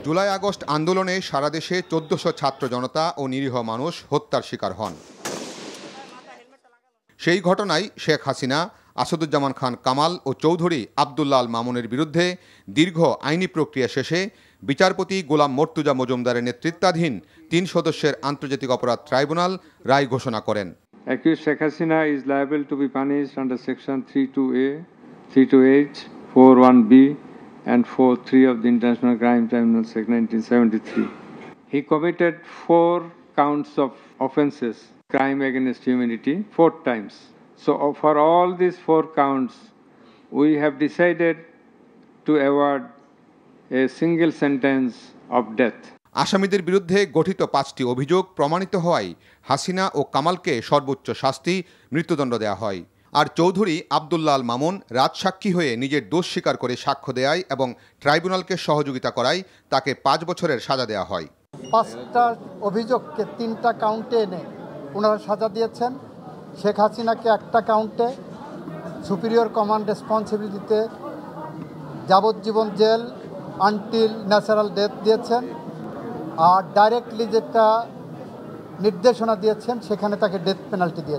July August আন্দোলনে সারা দেশে ১৪০০ ছাত্র জনতা ও নিরীহ মানুষ হত্যার শিকার হন। সেই ঘটনায় শেখ হাসিনা, আসাদুজ্জামান খান কামাল ও চৌধুরী আব্দুল্লাহ আল মামুনের বিরুদ্ধে দীর্ঘ আইনি প্রক্রিয়া শেষে বিচারপতি গোলাম মর্তুজা মজুমদারের নেতৃত্বাধীন ৩ সদস্যের আন্তর্জাতিক অপরাধ ট্রাইব্যুনাল রায় ঘোষণা করেন। Accused Sheikh Hasina is liable to be punished under Section 32A, 32H, 41B, and 43 of the International Crime Tribunal Act 1973. He committed 4 counts of offences, crime against humanity, 4 times. So for all these 4 counts, we have decided to award a single sentence of death. আসামিদের বিরুদ্ধে গঠিত 5টি অভিযোগ প্রমাণিত হওয়ায় হাসিনা ও কামালকে সর্বোচ্চ শাস্তি মৃত্যুদণ্ড দেওয়া হয়। আর চৌধুরী আব্দুল্লাহ আল মামুন রাজসাক্ষী হয়ে নিজের দোষ স্বীকার করে সাক্ষ্য দেয় এবং ট্রাইব্যুনালকে সহযোগিতা করায় তাকে 5 বছরের সাজা দেওয়া হয়। 5টা অভিযোগকে 3টা কাউন্টে এনে ওনারা সাজা দিয়েছেন। শেখ হাসিনাকে একটা কাউন্টে সুপিরিয়র কমান্ড রেসপন্সিবিলিটিতে যাবজ্জীবন জেল আনটিল ন্যাচারাল ডেথ দিয়েছেন। আর ডাইরেক্টলি যেটা নির্দেশনা দিয়েছেন সেখানে তাকে ডেথ পেনাল্টি দিয়েছেন।